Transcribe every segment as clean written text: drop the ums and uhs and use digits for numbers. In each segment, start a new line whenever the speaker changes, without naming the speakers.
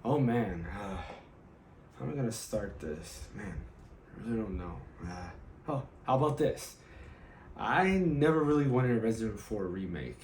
Oh man, how am I gonna start this? Man, I really don't know. Oh, how about this? I never really wanted a Resident Evil 4 remake.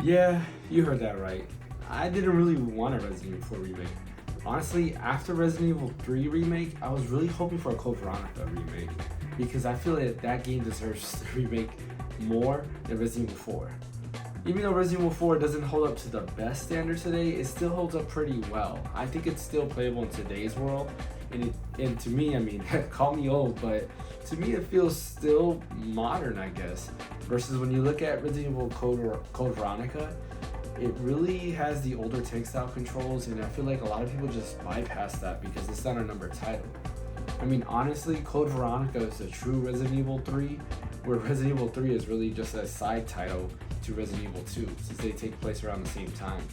Yeah, you heard that right. I didn't really want a Resident Evil 4 remake. Honestly, after Resident Evil 3 remake, I was really hoping for a Code Veronica remake because I feel that that game deserves the remake more than Resident Evil 4. Even though Resident Evil 4 doesn't hold up to the best standard today, it still holds up pretty well. I think it's still playable in today's world, and to me, I mean, call me old, but to me it feels still modern, I guess. Versus when you look at Resident Evil Code Veronica, it really has the older textile controls, and I feel like a lot of people just bypass that because it's not a number title. I mean, honestly, Code Veronica is a true Resident Evil 3, where Resident Evil 3 is really just a side title to Resident Evil 2, since they take place around the same time.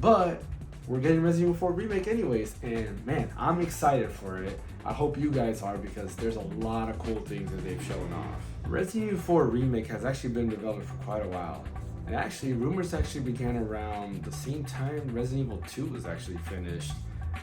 But we're getting Resident Evil 4 Remake anyways, and man, I'm excited for it. I hope you guys are because there's a lot of cool things that they've shown off. Resident Evil 4 Remake has actually been developed for quite a while. And actually, rumors actually began around the same time Resident Evil 2 was actually finished.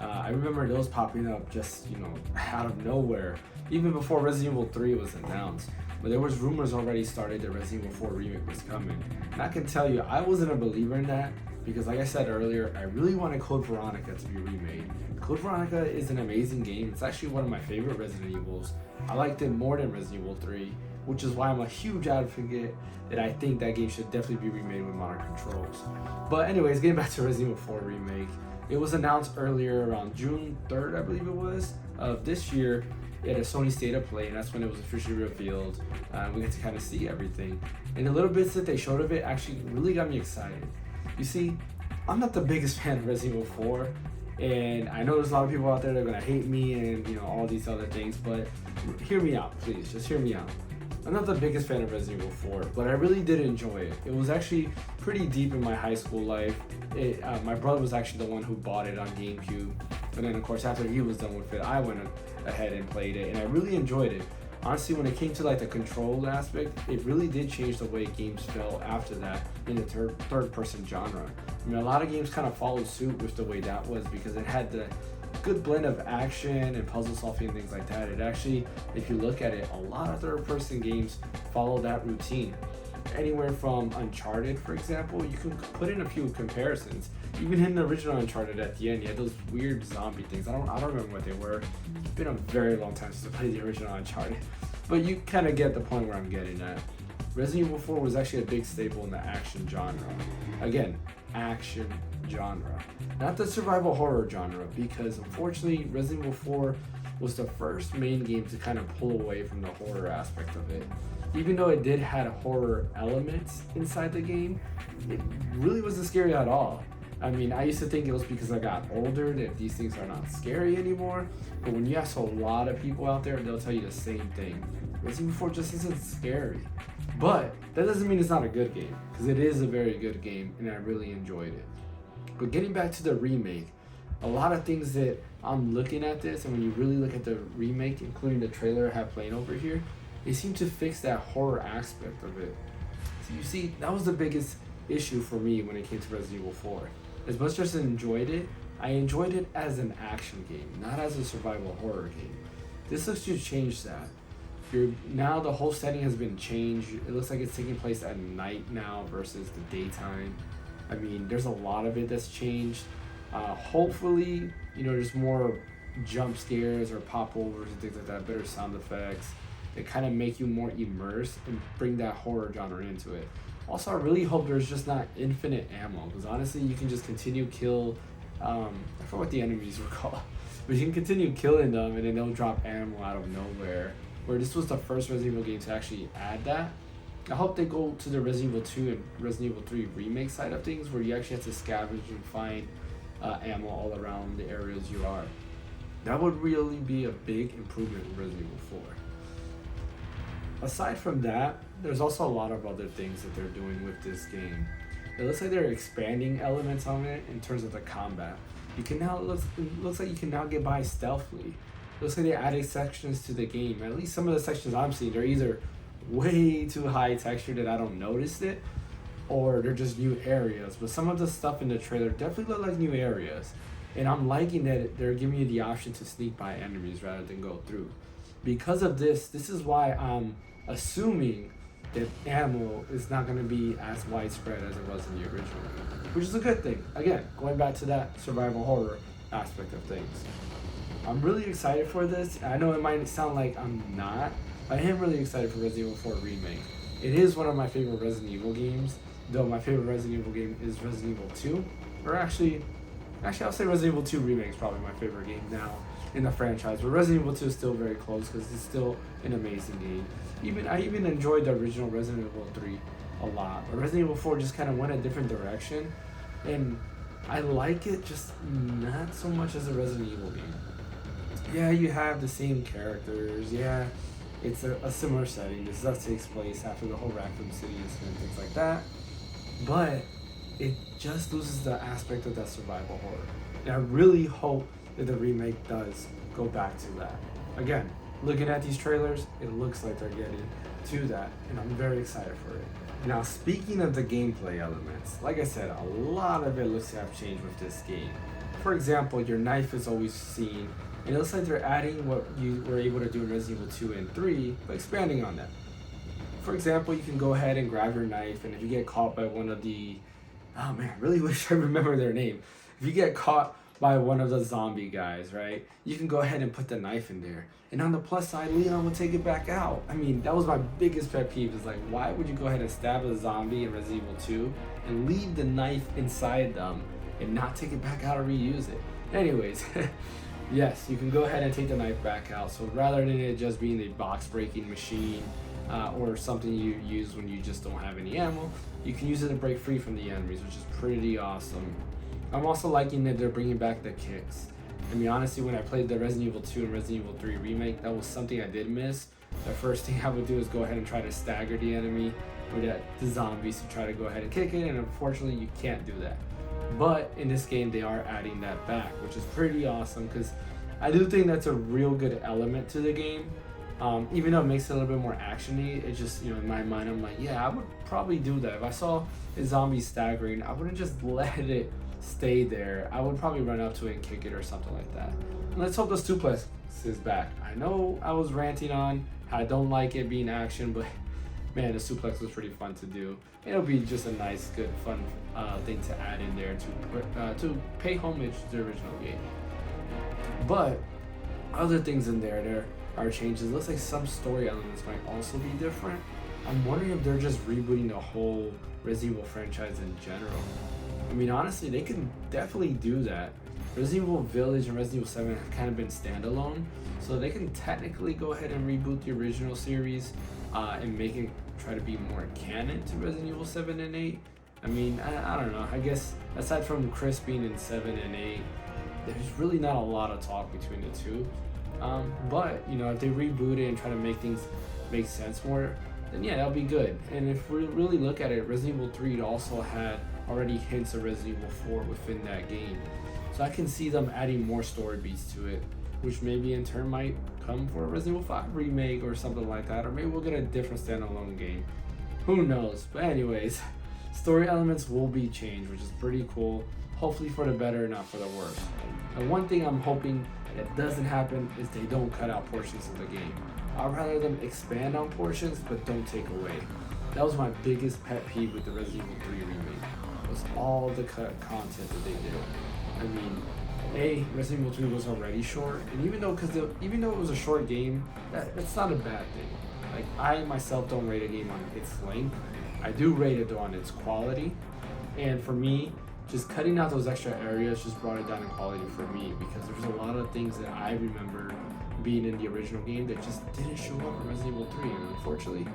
I remember those popping up just, out of nowhere, even before Resident Evil 3 was announced. But there was rumors already started that Resident Evil 4 Remake was coming. And I can tell you, I wasn't a believer in that because like I said earlier, I really wanted Code Veronica to be remade. Code Veronica is an amazing game. It's actually one of my favorite Resident Evils. I liked it more than Resident Evil 3, which is why I'm a huge advocate that I think that game should definitely be remade with modern controls. But anyways, getting back to Resident Evil 4 Remake, it was announced earlier around June 3rd, I believe it was, of this year at a Sony State of Play, and that's when it was officially revealed. We got to kind of see everything. And the little bits that they showed of it actually really got me excited. You see, I'm not the biggest fan of Resident Evil 4, and I know there's a lot of people out there that are gonna hate me and all these other things, but hear me out, please, just hear me out. I'm not the biggest fan of Resident Evil 4, but I really did enjoy it. It was actually pretty deep in my high school life. My brother was actually the one who bought it on GameCube, and then of course after he was done with it, I went ahead and played it, and I really enjoyed it. Honestly, when it came to like the control aspect, it really did change the way games felt after that in the third person genre. I mean, a lot of games kind of followed suit with the way that was because it had the good blend of action and puzzle solving and things like that. It actually, if you look at it, a lot of third person games follow that routine. Anywhere from Uncharted, for example, you can put in a few comparisons. Even in the original Uncharted at the end, you had those weird zombie things. I don't remember what they were. It's been a very long time since I played the original Uncharted. But you kind of get the point where I'm getting at. Resident Evil 4 was actually a big staple in the action genre. Again, action genre. Not the survival horror genre, because unfortunately Resident Evil 4 was the first main game to kind of pull away from the horror aspect of it. Even though it did had horror elements inside the game, it really wasn't scary at all. I mean, I used to think it was because I got older that these things are not scary anymore, but when you ask a lot of people out there, they'll tell you the same thing. Resident Evil 4 just isn't scary. But that doesn't mean it's not a good game, because it is a very good game and I really enjoyed it. But getting back to the remake, a lot of things that I'm looking at this, and when you really look at the remake, including the trailer I have playing over here, they seem to fix that horror aspect of it. So you see, that was the biggest issue for me when it came to Resident Evil 4. As much as I enjoyed it, I enjoyed it as an action game, not as a survival horror game. This looks to change that. Now the whole setting has been changed. It looks like it's taking place at night now versus the daytime. I mean, there's a lot of it that's changed. Hopefully, there's more jump scares or popovers and things like that, better sound effects that kind of make you more immersed and bring that horror genre into it. Also, I really hope there's just not infinite ammo, because honestly, you can just continue kill, I forget what the enemies were called, but you can continue killing them and then they'll drop ammo out of nowhere, where this was the first Resident Evil game to actually add that. I hope they go to the Resident Evil 2 and Resident Evil 3 remake side of things, where you actually have to scavenge and find ammo all around the areas you are. That would really be a big improvement in Resident Evil 4. Aside from that, there's also a lot of other things that they're doing with this game. It looks like they're expanding elements on it in terms of the combat. You can now it looks like you can now get by stealthily. It looks like they added sections to the game. At least some of the sections I'm seeing, they're either way too high texture that I don't notice it, or they're just new areas. But some of the stuff in the trailer definitely look like new areas. And I'm liking that they're giving you the option to sneak by enemies rather than go through. Because of this is why I'm assuming that ammo is not going to be as widespread as it was in the original, which is a good thing. Again, going back to that survival horror aspect of things. I'm really excited for this. I know it might sound like I'm not, but I am really excited for Resident Evil 4 Remake. It is one of my favorite Resident Evil games, though my favorite Resident Evil game is Resident Evil 2. Or actually I'll say Resident Evil 2 Remake is probably my favorite game now in the franchise, but Resident Evil 2 is still very close because it's still an amazing game. I even enjoyed the original Resident Evil 3 a lot, but Resident Evil 4 just kind of went a different direction, and I like it, just not so much as a Resident Evil game. Yeah, you have the same characters, yeah, it's a similar setting. This does take place after the whole Raccoon City incident, things like that, but it just loses the aspect of that survival horror. And I really hope that the remake does go back to that. Again, looking at these trailers, it looks like they're getting to that, and I'm very excited for it. Now, speaking of the gameplay elements, like I said, a lot of it looks to have changed with this game. For example, your knife is always seen, and it looks like they're adding what you were able to do in Resident Evil 2 and 3, but expanding on that. For example, you can go ahead and grab your knife, and if you get caught by one of the... Oh man, I really wish I remember their name. If you get caught by one of the zombie guys, right, you can go ahead and put the knife in there. And on the plus side, Leon will take it back out. I mean, that was my biggest pet peeve, is like, why would you go ahead and stab a zombie in Resident Evil 2 and leave the knife inside them and not take it back out or reuse it? Anyways, yes, you can go ahead and take the knife back out. So rather than it just being a box breaking machine, or something you use when you just don't have any ammo, you can use it to break free from the enemies, which is pretty awesome. I'm also liking that they're bringing back the kicks. I mean, honestly, when I played the Resident Evil 2 and Resident Evil 3 Remake, that was something I did miss. The first thing I would do is go ahead and try to stagger the enemy or the zombies to try to go ahead and kick it, and unfortunately you can't do that. But in this game, they are adding that back, which is pretty awesome, because I do think that's a real good element to the game. Even though it makes it a little bit more action-y, it just, in my mind, I'm like, yeah, I would probably do that. If I saw a zombie staggering, I wouldn't just let it stay there. I would probably run up to it and kick it or something like that. And let's hope the suplex is back. I know I was ranting on how I don't like it being action, but man, the suplex was pretty fun to do. It'll be just a nice, good, fun thing to add in there to pay homage to the original game. But other things in there are changes. It looks like some story elements might also be different. I'm wondering if they're just rebooting the whole Resident Evil franchise in general. I mean, honestly, they can definitely do that. Resident Evil Village and Resident Evil 7 have kind of been standalone, so they can technically go ahead and reboot the original series and make it try to be more canon to Resident Evil 7 and 8. I mean, I don't know. I guess aside from Chris being in 7 and 8, there's really not a lot of talk between the two. But, if they reboot it and try to make things make sense more, then yeah, that'll be good. And if we really look at it, Resident Evil 3 also had already hints of Resident Evil 4 within that game. So I can see them adding more story beats to it, which maybe in turn might come for a Resident Evil 5 remake or something like that, or maybe we'll get a different standalone game. Who knows? But anyways, story elements will be changed, which is pretty cool. Hopefully for the better, not for the worse. And one thing I'm hoping that doesn't happen is they don't cut out portions of the game. I'd rather them expand on portions, but don't take away. That was my biggest pet peeve with the Resident Evil 3 remake, was all the cut content that they did. I mean, Resident Evil 3 was already short, and even though it was a short game, that's not a bad thing. Like, I myself don't rate a game on its length. I do rate it though on its quality, and for me, just cutting out those extra areas just brought it down in quality for me, because there's a lot of things that I remember being in the original game that just didn't show up in Resident Evil 3, and unfortunately,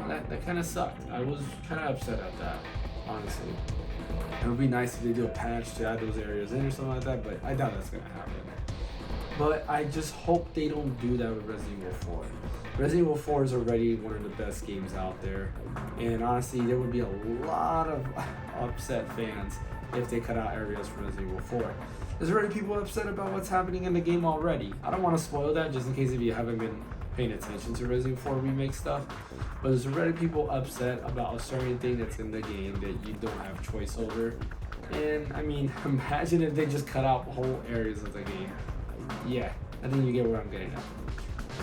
that kind of sucked. I was kind of upset at that, honestly. It would be nice if they do a patch to add those areas in or something like that, but I doubt that's going to happen. But I just hope they don't do that with Resident Evil 4. Resident Evil 4 is already one of the best games out there, and honestly, there would be a lot of upset fans if they cut out areas from Resident Evil 4. There's already people upset about what's happening in the game already. I don't want to spoil that just in case if you haven't been paying attention to Resident Evil 4 Remake stuff, but there's already people upset about a certain thing that's in the game that you don't have choice over. And I mean, imagine if they just cut out whole areas of the game. Yeah, I think you get where I'm getting at.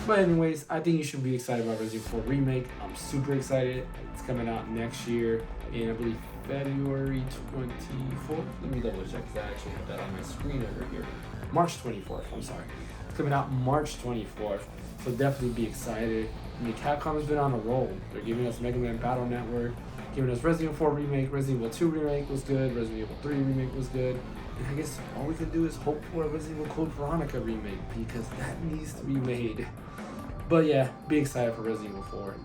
But anyways, I think you should be excited about Resident Evil 4 Remake. I'm super excited. It's coming out next year in, I believe, February 24th. Let me double check because I actually have that on my screen over here. March 24th, I'm sorry. It's coming out March 24th, so definitely be excited. I mean, Capcom's been on a roll. They're giving us Mega Man Battle Network, giving us Resident Evil 4 Remake, Resident Evil 2 Remake was good, Resident Evil 3 Remake was good. And I guess all we can do is hope for a Resident Evil Code Veronica remake because that needs to be made. But yeah, be excited for Resident Evil 4.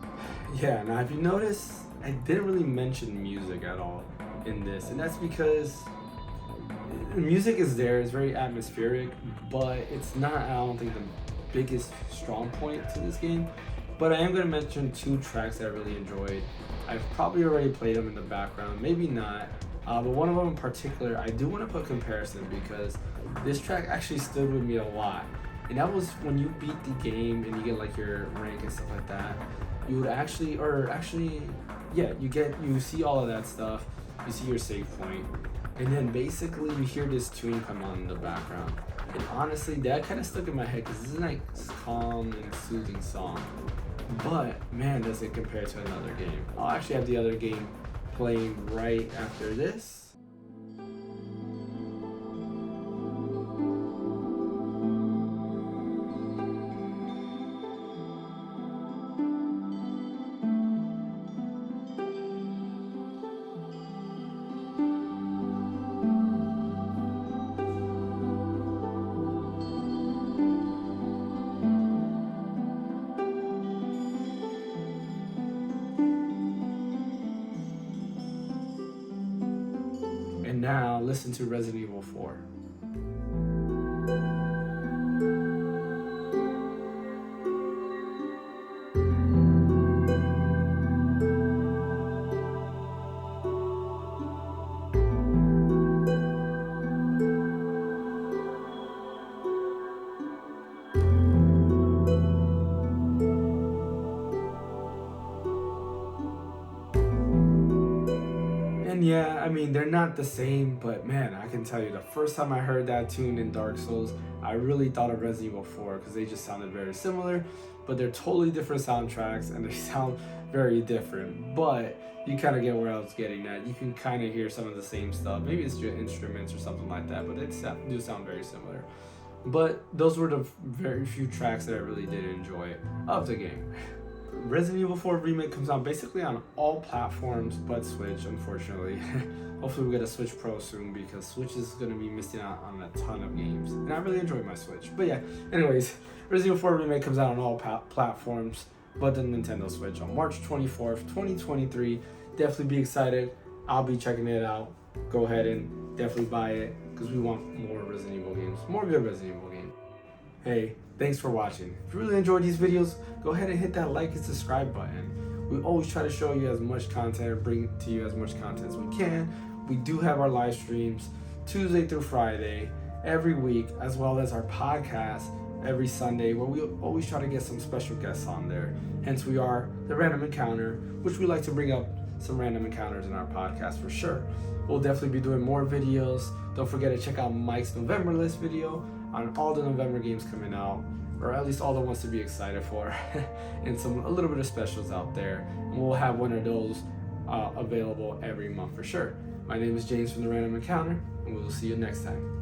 Yeah, now if you notice, I didn't really mention music at all in this, and that's because the music is there, it's very atmospheric, but it's not, I don't think, the biggest strong point to this game. But I am going to mention 2 tracks that I really enjoyed. I've probably already played them in the background, maybe not. But one of them in particular, I do want to put comparison because this track actually stood with me a lot. And that was when you beat the game and you get like your rank and stuff like that. You would you see all of that stuff. You see your save point, and then basically you hear this tune come on in the background. And honestly, that kind of stuck in my head because it's a nice, calm and soothing song. But man, does it compare to another game? I'll actually have the other game playing right after this. And now listen to Resident Evil 4. And yeah, I mean, they're not the same, but man, I can tell you, the first time I heard that tune in Dark Souls, I really thought of Resident Evil 4 because they just sounded very similar, but they're totally different soundtracks and they sound very different. But you kind of get where I was getting at. You can kind of hear some of the same stuff. Maybe it's just instruments or something like that, but it do sound very similar. But those were the very few tracks that I really did enjoy of the game. Resident Evil 4 Remake comes out basically on all platforms but Switch, unfortunately. Hopefully we get a Switch Pro soon because Switch is going to be missing out on a ton of games. And I really enjoy my Switch. But yeah, anyways, Resident Evil 4 Remake comes out on all platforms but the Nintendo Switch on March 24th, 2023. Definitely be excited. I'll be checking it out. Go ahead and definitely buy it because we want more Resident Evil games. More good Resident Evil games. Hey, thanks for watching. If you really enjoyed these videos, go ahead and hit that like and subscribe button. We always try to show you as much content, bring to you as much content as we can. We do have our live streams Tuesday through Friday every week, as well as our podcast every Sunday, where we always try to get some special guests on there. Hence we are the Random Encounter, which we like to bring up some random encounters in our podcast for sure. We'll definitely be doing more videos. Don't forget to check out Mike's November list video on all the November games coming out, or at least all the ones to be excited for, and a little bit of specials out there. And we'll have one of those available every month for sure. My name is James from the Random Encounter, and we will see you next time.